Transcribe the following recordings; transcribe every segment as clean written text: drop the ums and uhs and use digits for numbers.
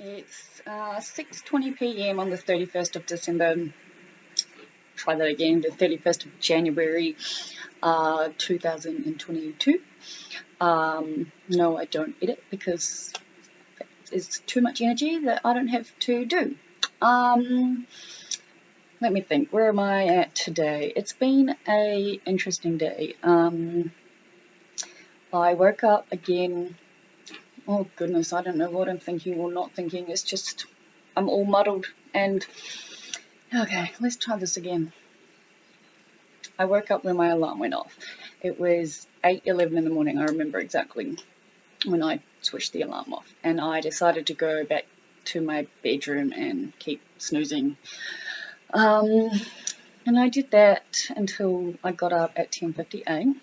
It's 6:20 p.m. on the 31st of December. Try that again. The 31st of January, 2022. No, I don't edit because it's too much energy that I don't have to do. Let me think. Where am I at today? It's been a interesting day. I woke up again. Oh goodness, I don't know what I'm thinking or not thinking. It's just I'm all muddled. And okay, let's try this again. I woke up when my alarm went off. It was 8:11 in the morning. I remember exactly when I switched the alarm off, and I decided to go back to my bedroom and keep snoozing. And I did that until I got up at 10:58,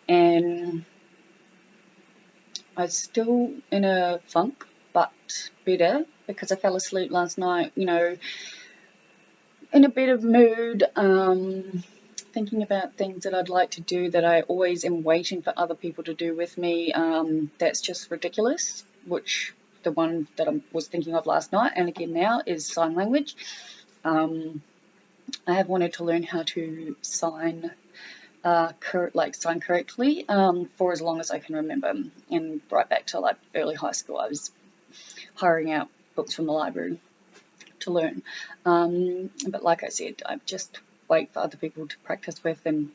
and I was still in a funk, but better because I fell asleep last night, in a bit of mood, thinking about things that I'd like to do that I always am waiting for other people to do with me. That's just ridiculous, which the one that I was thinking of last night and again now is sign language. I have wanted to learn how to sign sign correctly for as long as I can remember, and right back to like early high school I was hiring out books from the library to learn, but like I said, I just wait for other people to practice with, and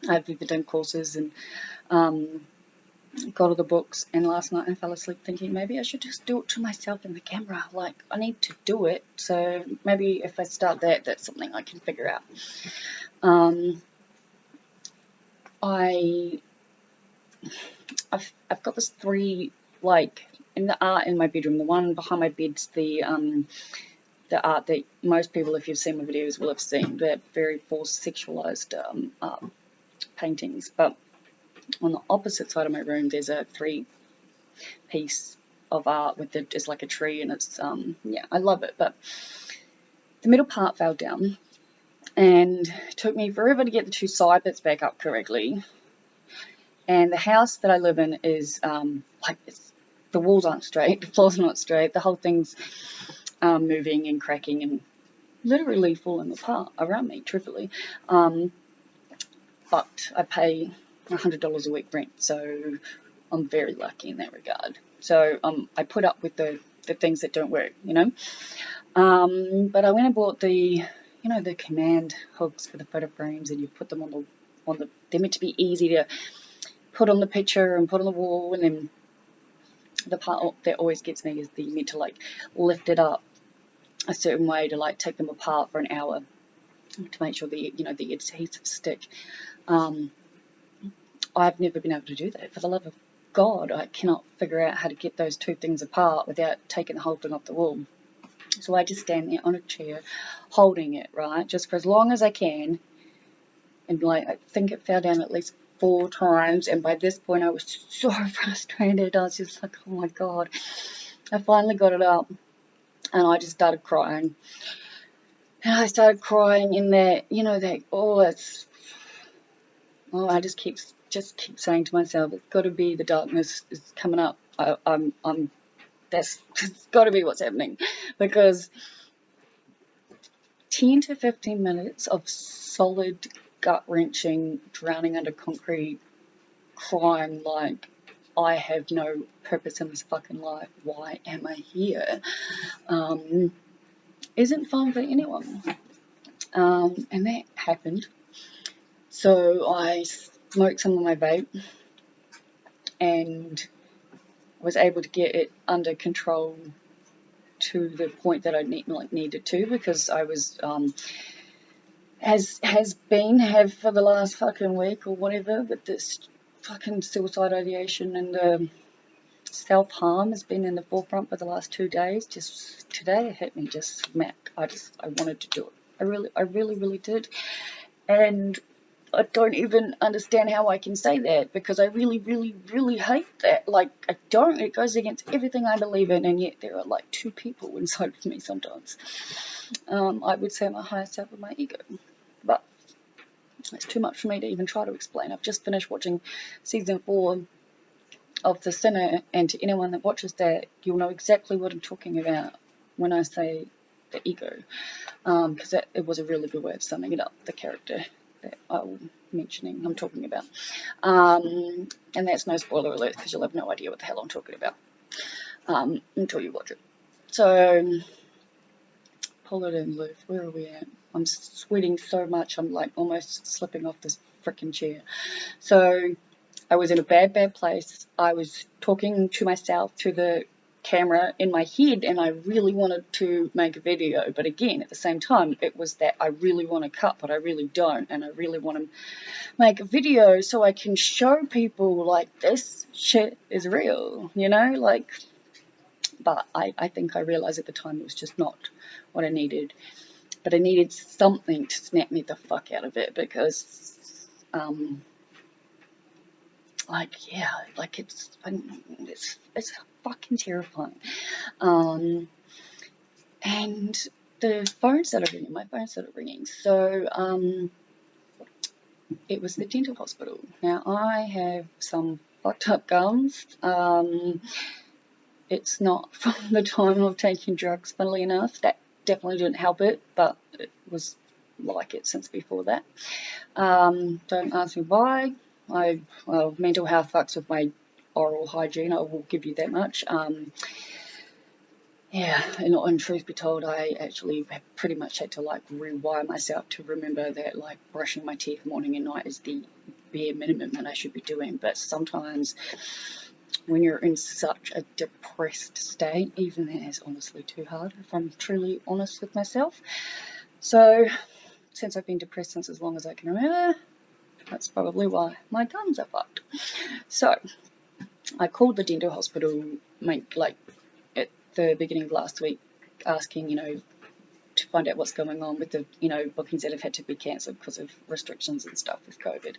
I've either done courses and got all the books, and last night I fell asleep thinking maybe I should just do it to myself in the camera, like I need to do it, so maybe if I start that's something I can figure out. I've got this three, like, in the art in my bedroom. The one behind my bed's the art that most people, if you've seen my videos, will have seen. They're very forced, sexualized art paintings. But on the opposite side of my room, there's a three-piece of art with it's like a tree, and it's I love it. But the middle part fell down, and it took me forever to get the two side bits back up correctly. And the house that I live in is the walls aren't straight, the floor's not straight, the whole thing's moving and cracking and literally falling apart around me, truthfully. But I pay $100 a week rent, so I'm very lucky in that regard. So I put up with the things that don't work, But I went and bought the command hooks for the photo frames, and you put them on the. They're meant to be easy to put on the picture and put on the wall, and then the part that always gets me is you meant to lift it up a certain way to take them apart for an hour to make sure the adhesive stick. I've never been able to do that. For the love of God, I cannot figure out how to get those two things apart without taking the whole thing off the wall. So I just stand there on a chair holding it, right, just for as long as I can, and I think it fell down at least 4 times, and by this point I was so frustrated. I was just like, oh my God. I finally got it up, and I just started crying. And I started crying in that, I just keep saying to myself, it's got to be the darkness is coming up. That's got to be what's happening, because 10 to 15 minutes of solid gut-wrenching, drowning under concrete, crying like I have no purpose in this fucking life, why am I here, isn't fun for anyone. And that happened. So I smoked some of my vape and was able to get it under control to the point that I needed to, because I was have for the last fucking week or whatever, with this fucking suicide ideation and self-harm has been in the forefront for the last 2 days. Just today it hit me just smack. I wanted to do it. I really did. And I don't even understand how I can say that, because I really hate that. It goes against everything I believe in, and yet there are 2 people inside of me sometimes. I would say my higher self and my ego. But it's too much for me to even try to explain. I've just finished watching season 4 of the sinner, and to anyone that watches that, you'll know exactly what I'm talking about when I say the ego, because it was a really good way of summing it up, the character that I'm talking about. And that's no spoiler alert, because you'll have no idea what the hell I'm talking about until you watch it. So, pull it in, Liv. Where are we at? I'm sweating so much, I'm like almost slipping off this freaking chair. So, I was in a bad place. I was talking to myself, to the camera in my head, and I really wanted to make a video. But again, at the same time, it was that I really want to cut, but I really don't. And I really want to make a video so I can show people, like, this shit is real, you know? Like, but I think I realized at the time it was just not what I needed. But I needed something to snap me the fuck out of it, because like, yeah, like it's fucking terrifying. And the phone started ringing. My phone started ringing. So it was the dental hospital. Now I have some fucked up gums. It's not from the time of taking drugs, funnily enough. That definitely didn't help it, but it was like it since before that. Don't ask me why. Mental health fucks with my oral hygiene, I will give you that much. Yeah, and truth be told, I actually have pretty much had to like rewire myself to remember that like brushing my teeth morning and night is the bare minimum that I should be doing. But sometimes when you're in such a depressed state, even that is honestly too hard, if I'm truly honest with myself. So since I've been depressed since as long as I can remember, that's probably why my gums are fucked. So I called the dental hospital, like at the beginning of last week, asking, to find out what's going on with the, bookings that have had to be cancelled because of restrictions and stuff with COVID.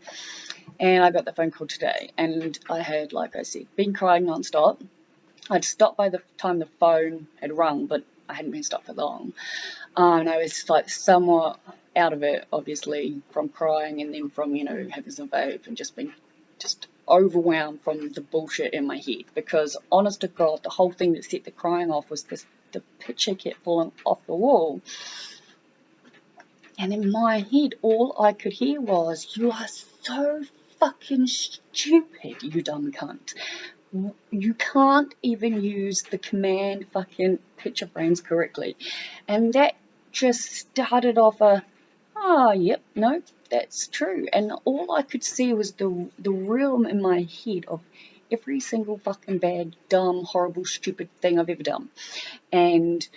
And I got the phone call today, and I had, like I said, been crying non-stop. I'd stopped by the time the phone had rung, but I hadn't been stopped for long. And I was like somewhat out of it, obviously, from crying, and then from, having some vape and just being overwhelmed from the bullshit in my head. Because honest to God, the whole thing that set the crying off was the picture kept falling off the wall. And in my head, all I could hear was, "You are so fucking stupid, you dumb cunt. You can't even use the command fucking picture frames correctly." And that just started off yep, no, that's true. And all I could see was the realm in my head of every single fucking bad, dumb, horrible, stupid thing I've ever done. And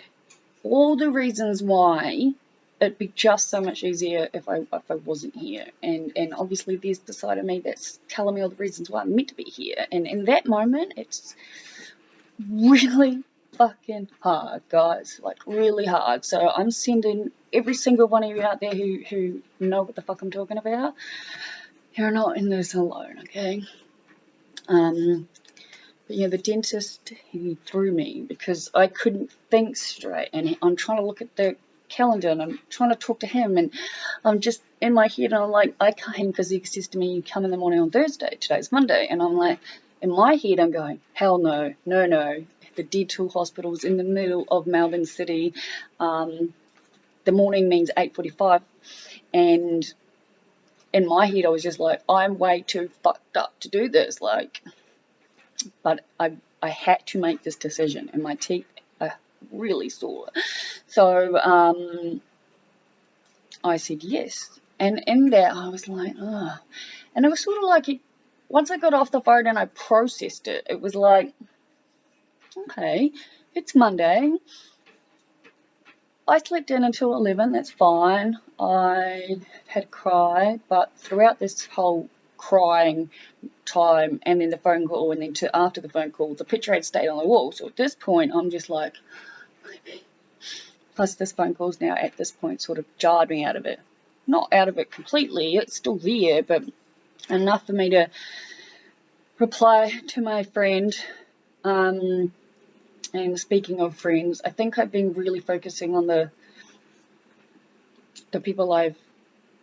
all the reasons why it'd be just so much easier if I wasn't here. And obviously there's the side of me that's telling me all the reasons why I'm meant to be here. And in that moment, it's really fucking hard, guys, like really hard. So I'm sending every single one of you out there who know what the fuck I'm talking about. You're not in this alone, okay? But yeah, the dentist, he threw me because I couldn't think straight, and I'm trying to look at the calendar and I'm trying to talk to him, and I'm just in my head and I'm like, I can't, because he says to me, "You come in the morning on Thursday, today's Monday," and I'm like, in my head I'm going, hell no, the dental hospital's in the middle of Melbourne City. The morning means 8:45, and in my head I was just like, I'm way too fucked up to do this, like. But I had to make this decision, and my teeth are really sore. So I said yes. And in that, I was like, oh. And it was sort of like, once I got off the phone and I processed it, it was like, okay, it's Monday. I slept in until 11, that's fine. I had cried, but throughout this whole crying time, and then the phone call, and then after the phone call, the picture had stayed on the wall. So at this point, I'm just like, plus this phone call's now at this point sort of jarred me out of it. Not out of it completely, it's still there, but enough for me to reply to my friend. And speaking of friends, I think I've been really focusing on the people I've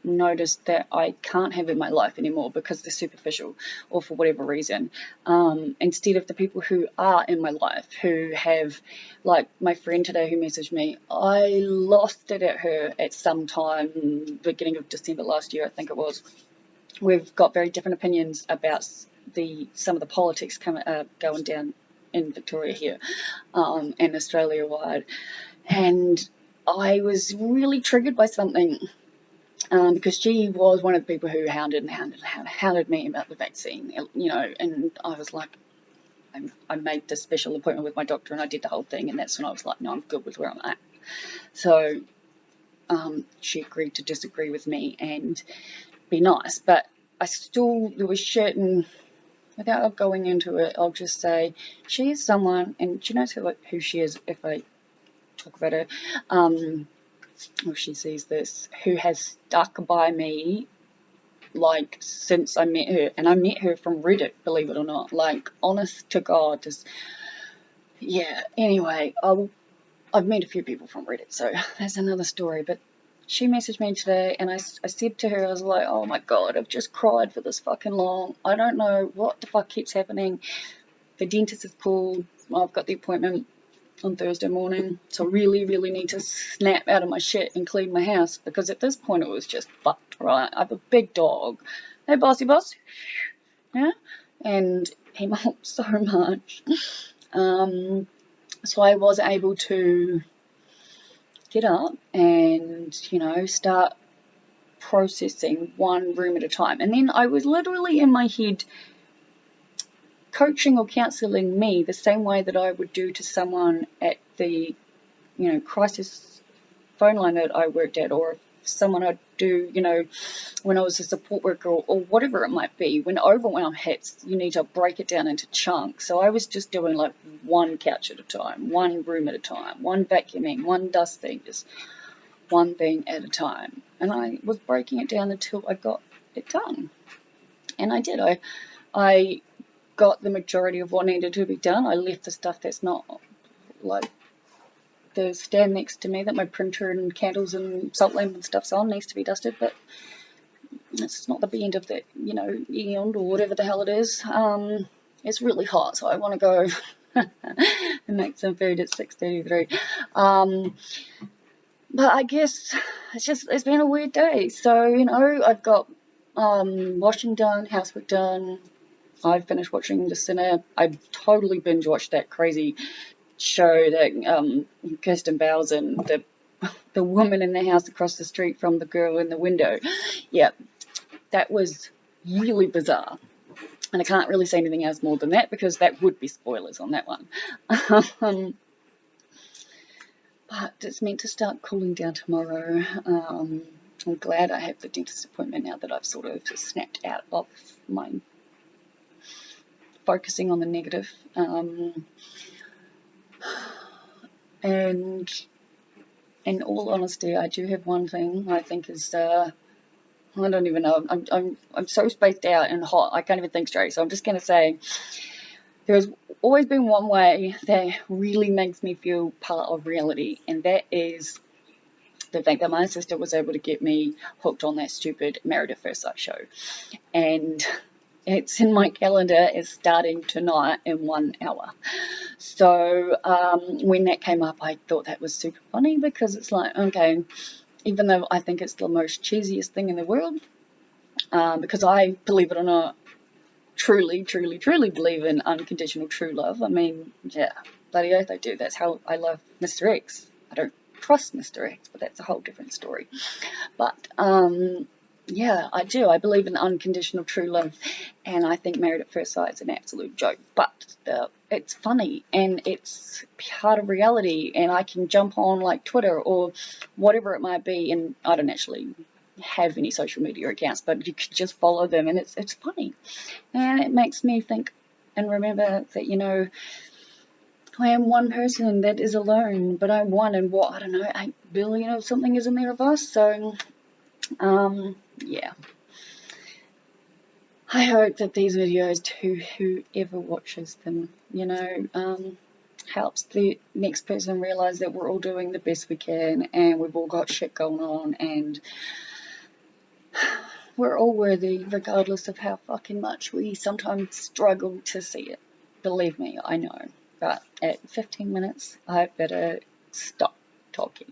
noticed that I can't have in my life anymore because they're superficial or for whatever reason. Instead of the people who are in my life, who have, like my friend today who messaged me, I lost it at her at some time, beginning of December last year, I think it was. We've got very different opinions about some of the politics going down in Victoria here, and Australia wide. And I was really triggered by something, because she was one of the people who hounded me about the vaccine, and I was like, I made this special appointment with my doctor and I did the whole thing, and that's when I was like, no, I'm good with where I'm at. So she agreed to disagree with me and be nice, but there was certain, without going into it, I'll just say she is someone, and she knows who she is if I talk about her, if she sees this, who has stuck by me like since I met her, and I met her from Reddit, believe it or not, like honest to God, anyway, I've met a few people from Reddit, so that's another story, but she messaged me today, and I said to her, I was like, oh my God, I've just cried for this fucking long, I don't know what the fuck keeps happening, the dentist is called, I've got the appointment on Thursday morning, so I really, really need to snap out of my shit and clean my house, because at this point it was just fucked, right? I have a big dog. Hey, bossy boss. Yeah? And he molts so much. So I was able to get up and, start processing one room at a time. And then I was literally in my head coaching or counselling me the same way that I would do to someone at the, crisis phone line that I worked at, or someone I'd do, when I was a support worker, or whatever it might be. When overwhelm hits, you need to break it down into chunks. So I was just doing like one couch at a time, one room at a time, one vacuuming, one dusting, just one thing at a time. And I was breaking it down until I got it done. And I did. I got the majority of what needed to be done. I left the stuff that's not, like the stand next to me that my printer and candles and salt lamp and stuff's on, needs to be dusted, but it's not the end of the, eon or whatever the hell it is. It's really hot, so I want to go and make some food at 6:33. But I guess it's been a weird day. So, I've got washing done, housework done. I've finished watching The Sinner. I totally binge watched that crazy show that Kirsten Bowers and the woman in the house across the street from the girl in the window. Yeah, that was really bizarre. And I can't really say anything else more than that, because that would be spoilers on that one. But it's meant to start cooling down tomorrow. I'm glad I have the dentist appointment now that I've sort of snapped out of my focusing on the negative. And in all honesty, I do have one thing I think is, I don't even know, I'm so spaced out and hot, I can't even think straight, so I'm just going to say, there's always been one way that really makes me feel part of reality, and that is the fact that my sister was able to get me hooked on that stupid Married at First Sight show. And it's in my calendar, it's starting tonight in 1 hour. So when that came up, I thought that was super funny, because it's like, okay, even though I think it's the most cheesiest thing in the world, because I, believe it or not, truly, truly, truly believe in unconditional true love. I mean, yeah, bloody oath I do. That's how I love Mr. X. I don't trust Mr. X, but that's a whole different story. But yeah, I do. I believe in unconditional true love, and I think Married at First Sight is an absolute joke. But it's funny, and it's part of reality, and I can jump on like Twitter or whatever it might be, and I don't actually have any social media accounts, but you can just follow them, and it's funny, and it makes me think and remember that I am one person that is alone, but I'm one in what, I don't know, 8 billion or something, isn't there, of us? So yeah, I hope that these videos, to whoever watches them, helps the next person realize that we're all doing the best we can, and we've all got shit going on, and We're all worthy, regardless of how fucking much we sometimes struggle to see it. Believe me, I know. But at 15 minutes, I better stop talking.